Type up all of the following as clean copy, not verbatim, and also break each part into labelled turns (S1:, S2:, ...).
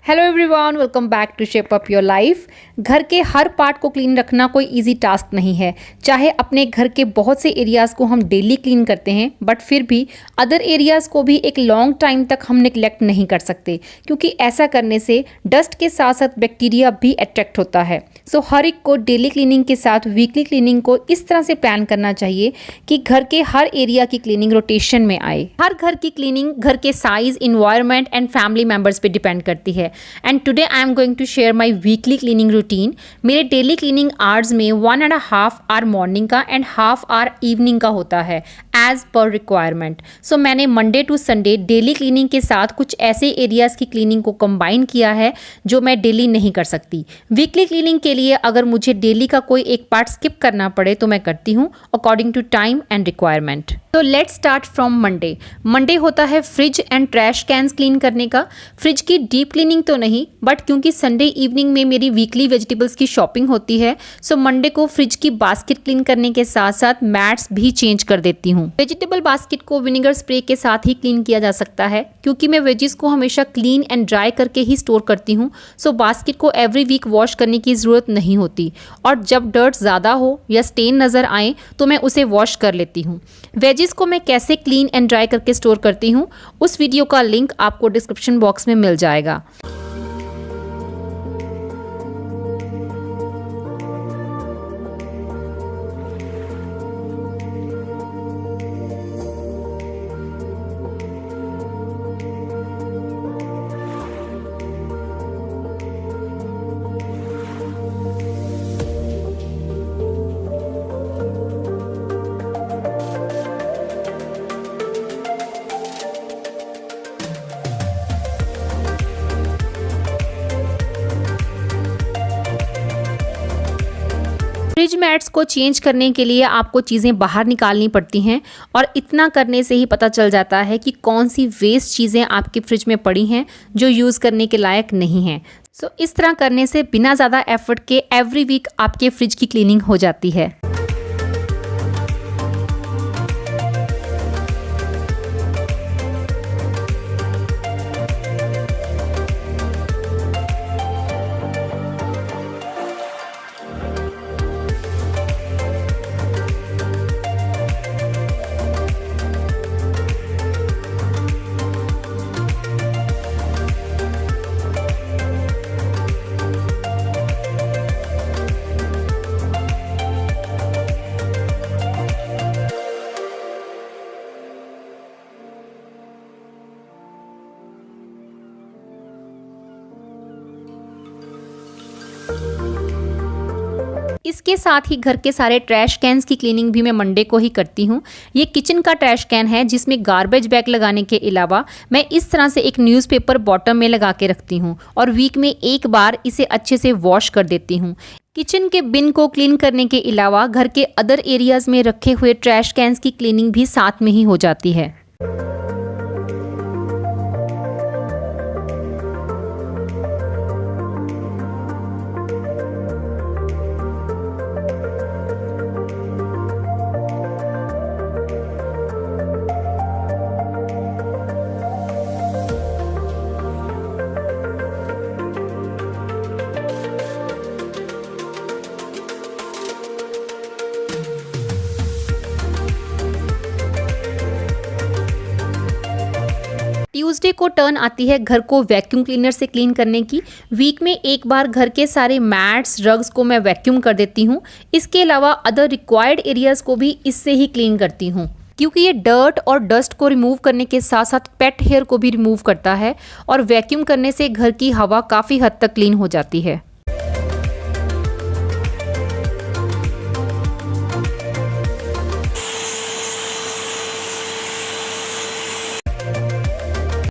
S1: Hello everyone, welcome back to shape up your life. घर के हर part को clean रखना कोई इजी टास्क नहीं है। चाहे अपने घर के बहुत से एरियाज़ को हम डेली क्लीन करते हैं, बट फिर भी अदर एरियाज़ को भी एक लॉन्ग टाइम तक हम निगलेक्ट नहीं कर सकते, क्योंकि ऐसा करने से डस्ट के साथ साथ बैक्टीरिया भी अट्रैक्ट होता है। सो हर एक को डेली क्लीनिंग के साथ वीकली क्लीनिंग को इस तरह से प्लान करना चाहिए कि घर के हर एरिया की क्लीनिंग रोटेशन में आए। हर घर की क्लीनिंग घर के size, environment and family members पे डिपेंड करती है। And today I am going to share my weekly cleaning routine. मेरे डेली क्लीनिंग आवर्स में 1.5 आवर मॉर्निंग का एंड हाफ आवर इवनिंग का होता है एज पर रिक्वायरमेंट। सो मैंने Monday to Sunday daily cleaning के साथ कुछ ऐसे एरियाज़ की क्लीनिंग को कंबाइन किया है जो मैं डेली नहीं कर सकती। वीकली क्लीनिंग के लिए अगर मुझे डेली का कोई एक पार्ट स्किप करना पड़े तो मैं करती हूँ according to time and requirement. तो let's start from Monday. Monday होता है fridge and trash cans clean करने का। फ्रिज की डीप क्लीनिंग तो नहीं, बट क्योंकि संडे इवनिंग में मेरी वीकली वेजिटेबल्स की शॉपिंग होती है, सो मंडे को फ्रिज की बास्केट क्लीन करने के साथ साथ मैट्स भी चेंज कर देती हूँ। वेजिटेबल बास्केट को विनेगर स्प्रे के साथ ही क्लीन किया जा सकता है, क्योंकि मैं वेजिस को हमेशा क्लीन एंड ड्राई करके ही स्टोर करती हूँ। सो बास्केट को एवरी वीक वॉश करने की ज़रूरत नहीं होती, और जब डर्ट ज़्यादा हो या स्टेन नज़र आए तो मैं उसे वॉश कर लेती हूँ। वेजिस को मैं कैसे क्लीन एंड ड्राई करके स्टोर करती हूँ, उस वीडियो का लिंक आपको डिस्क्रिप्शन बॉक्स में मिल जाएगा। फ्रिज मैट्स को चेंज करने के लिए आपको चीज़ें बाहर निकालनी पड़ती हैं, और इतना करने से ही पता चल जाता है कि कौन सी वेस्ट चीज़ें आपके फ्रिज में पड़ी हैं जो यूज़ करने के लायक नहीं हैं। सो इस तरह करने से बिना ज़्यादा एफर्ट के एवरी वीक आपके फ्रिज की क्लीनिंग हो जाती है। इसके साथ ही घर के सारे ट्रैश कैन्स की क्लीनिंग भी मैं मंडे को ही करती हूँ। ये किचन का ट्रैश कैन है, जिसमें गार्बेज बैग लगाने के अलावा मैं इस तरह से एक न्यूज़पेपर बॉटम में लगा के रखती हूँ, और वीक में एक बार इसे अच्छे से वॉश कर देती हूँ। किचन के बिन को क्लीन करने के अलावा घर के अदर एरियाज़ में रखे हुए ट्रैश कैन्स की क्लीनिंग भी साथ में ही हो जाती है। ट्यूसडे को टर्न आती है घर को वैक्यूम क्लीनर से क्लीन करने की। वीक में एक बार घर के सारे मैट्स, रग्स को मैं वैक्यूम कर देती हूँ। इसके अलावा अदर रिक्वायर्ड एरियाज़ को भी इससे ही क्लीन करती हूँ, क्योंकि ये डर्ट और डस्ट को रिमूव करने के साथ साथ पेट हेयर को भी रिमूव करता है, और वैक्यूम करने से घर की हवा काफ़ी हद तक क्लीन हो जाती है।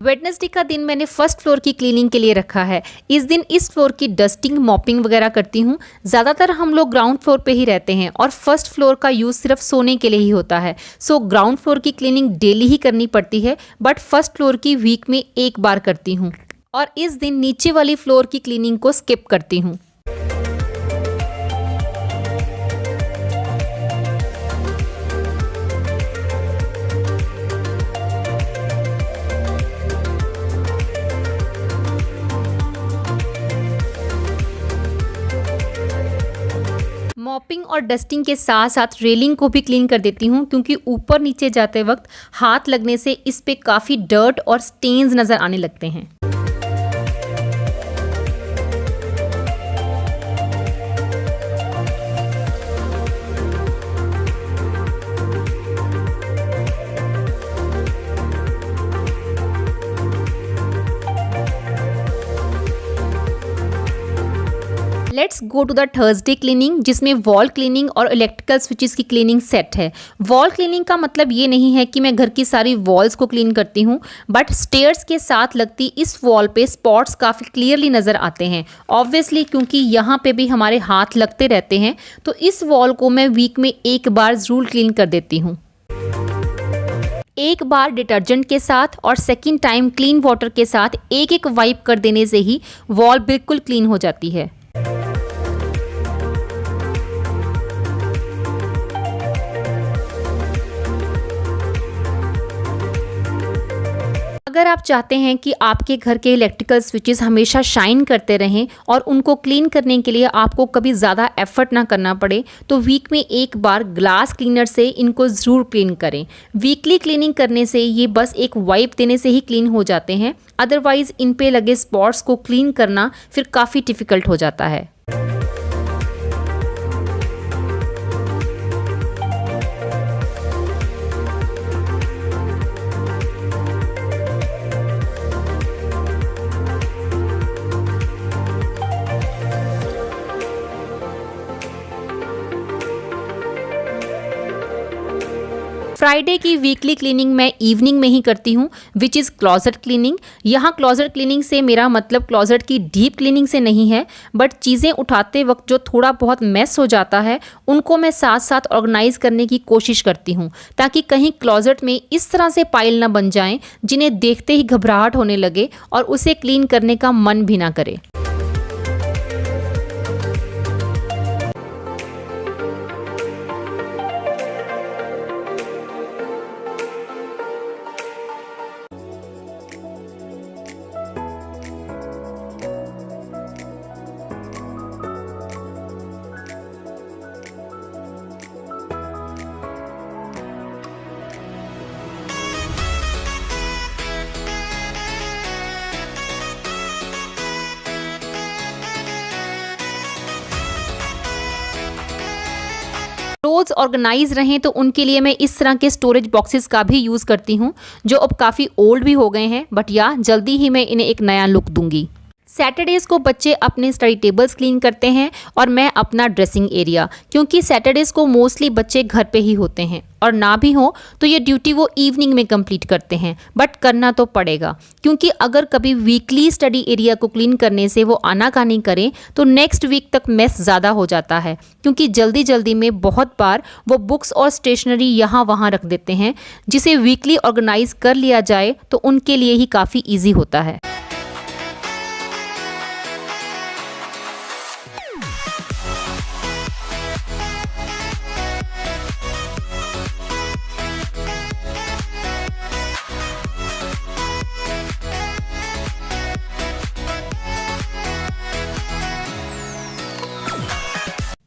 S1: वेडनेसडे का दिन मैंने फर्स्ट फ्लोर की क्लीनिंग के लिए रखा है। इस दिन इस फ्लोर की डस्टिंग, मॉपिंग वगैरह करती हूँ। ज़्यादातर हम लोग ग्राउंड फ्लोर पे ही रहते हैं, और फर्स्ट फ्लोर का यूज़ सिर्फ सोने के लिए ही होता है। सो ग्राउंड फ्लोर की क्लीनिंग डेली ही करनी पड़ती है, बट फर्स्ट फ्लोर की वीक में एक बार करती हूँ, और इस दिन नीचे वाली फ्लोर की क्लीनिंग को स्किप करती हूँ। और डस्टिंग के साथ साथ रेलिंग को भी क्लीन कर देती हूँ, क्योंकि ऊपर नीचे जाते वक्त हाथ लगने से इस पे काफ़ी डर्ट और स्टेन्स नज़र आने लगते हैं। Let's go to the Thursday cleaning, जिसमें वॉल क्लीनिंग और इलेक्ट्रिकल स्विचेस की क्लीनिंग सेट है। वॉल क्लीनिंग का मतलब ये नहीं है कि मैं घर की सारी वॉल्स को क्लीन करती हूँ, बट स्टेयर्स के साथ लगती इस वॉल पे स्पॉट्स काफ़ी क्लियरली नज़र आते हैं। ऑब्वियसली क्योंकि यहाँ पे भी हमारे हाथ लगते रहते हैं, तो इस वॉल को मैं वीक में एक बार ज़रूर क्लीन कर देती हूँ। एक बार डिटर्जेंट के साथ और सेकेंड टाइम क्लीन वाटर के साथ एक एक वाइप कर देने से ही वॉल बिल्कुल क्लीन हो जाती है। अगर आप चाहते हैं कि आपके घर के इलेक्ट्रिकल स्विचेस हमेशा शाइन करते रहें और उनको क्लीन करने के लिए आपको कभी ज़्यादा एफर्ट ना करना पड़े, तो वीक में एक बार ग्लास क्लीनर से इनको ज़रूर क्लीन करें। वीकली क्लीनिंग करने से ये बस एक वाइप देने से ही क्लीन हो जाते हैं, अदरवाइज़ इन पे लगे स्पॉट्स को क्लीन करना फिर काफ़ी डिफ़िकल्ट हो जाता है। फ्राइडे की वीकली क्लीनिंग मैं इवनिंग में ही करती हूँ, विच इज़ क्लॉजेट क्लीनिंग। यहाँ क्लॉजेट क्लीनिंग से मेरा मतलब क्लॉजेट की डीप क्लीनिंग से नहीं है, बट चीज़ें उठाते वक्त जो थोड़ा बहुत मेस हो जाता है उनको मैं साथ साथ ऑर्गेनाइज करने की कोशिश करती हूँ, ताकि कहीं क्लॉजेट में इस तरह से पाइल ना बन जाएं जिन्हें देखते ही घबराहट होने लगे और उसे क्लीन करने का मन भी ना करे। क्लोथ्स ऑर्गेनाइज रहें तो उनके लिए मैं इस तरह के स्टोरेज बॉक्सेस का भी यूज़ करती हूँ, जो अब काफ़ी ओल्ड भी हो गए हैं, बट या जल्दी ही मैं इन्हें एक नया लुक दूंगी। सैटरडेज़ को बच्चे अपने स्टडी टेबल्स क्लीन करते हैं और मैं अपना ड्रेसिंग एरिया, क्योंकि सैटरडेज़ को मोस्टली बच्चे घर पे ही होते हैं और ना भी हो तो ये ड्यूटी वो इवनिंग में कंप्लीट करते हैं, बट करना तो पड़ेगा, क्योंकि अगर कभी वीकली स्टडी एरिया को क्लीन करने से वो आनाकानी करें तो नेक्स्ट वीक तक मेस ज़्यादा हो जाता है, क्योंकि जल्दी जल्दी में बहुत बार वो बुक्स और स्टेशनरी यहाँ वहाँ रख देते हैं, जिसे वीकली ऑर्गेनाइज कर लिया जाए तो उनके लिए ही काफ़ी ईजी होता है।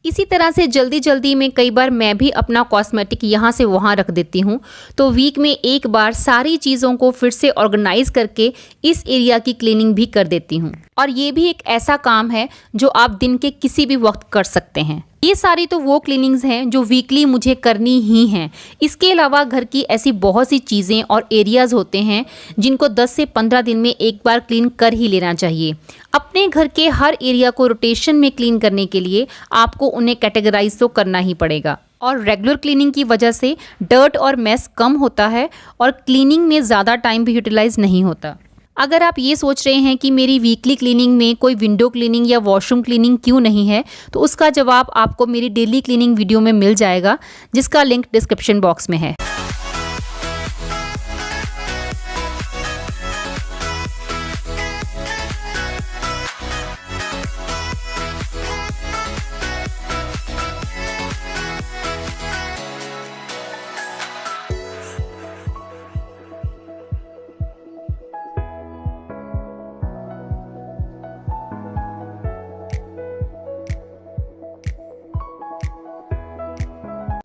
S1: इसी तरह से जल्दी जल्दी में कई बार मैं भी अपना कॉस्मेटिक यहाँ से वहाँ रख देती हूँ, तो वीक में एक बार सारी चीज़ों को फिर से ऑर्गेनाइज करके इस एरिया की क्लीनिंग भी कर देती हूँ। और ये भी एक ऐसा काम है जो आप दिन के किसी भी वक्त कर सकते हैं। ये सारी तो वो क्लीनिंग्स हैं जो वीकली मुझे करनी ही हैं। इसके अलावा घर की ऐसी बहुत सी चीज़ें और एरियाज़ होते हैं जिनको 10 से 15 दिन में एक बार क्लीन कर ही लेना चाहिए। अपने घर के हर एरिया को रोटेशन में क्लीन करने के लिए आपको उन्हें कैटेगराइज तो करना ही पड़ेगा, और रेगुलर क्लीनिंग की वजह से डर्ट और मेस कम होता है और क्लीनिंग में ज़्यादा टाइम भी यूटिलाइज नहीं होता। अगर आप ये सोच रहे हैं कि मेरी वीकली क्लीनिंग में कोई विंडो क्लीनिंग या वॉशरूम क्लीनिंग क्यों नहीं है, तो उसका जवाब आपको मेरी डेली क्लीनिंग वीडियो में मिल जाएगा, जिसका लिंक डिस्क्रिप्शन बॉक्स में है।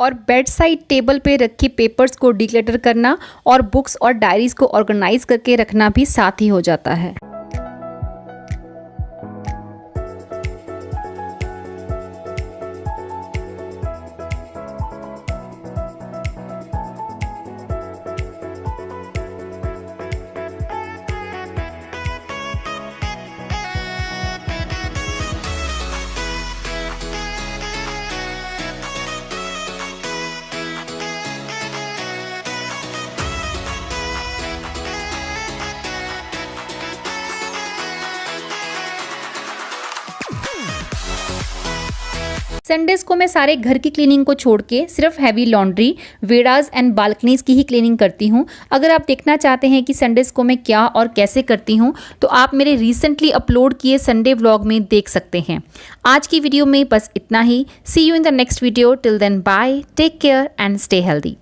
S1: और बेड साइड टेबल पे रखे पेपर्स को डिक्लटर करना और बुक्स और डायरीज को ऑर्गेनाइज करके रखना भी साथ ही हो जाता है। संडेज को मैं सारे घर की क्लीनिंग को छोड़ के सिर्फ हैवी लॉन्ड्री, वेराज एंड बालकनीज की ही क्लीनिंग करती हूँ। अगर आप देखना चाहते हैं कि संडेज को मैं क्या और कैसे करती हूँ तो आप मेरे रिसेंटली अपलोड किए संडे व्लॉग में देख सकते हैं। आज की वीडियो में बस इतना ही। See you in the next video. Till then bye, take care and stay healthy.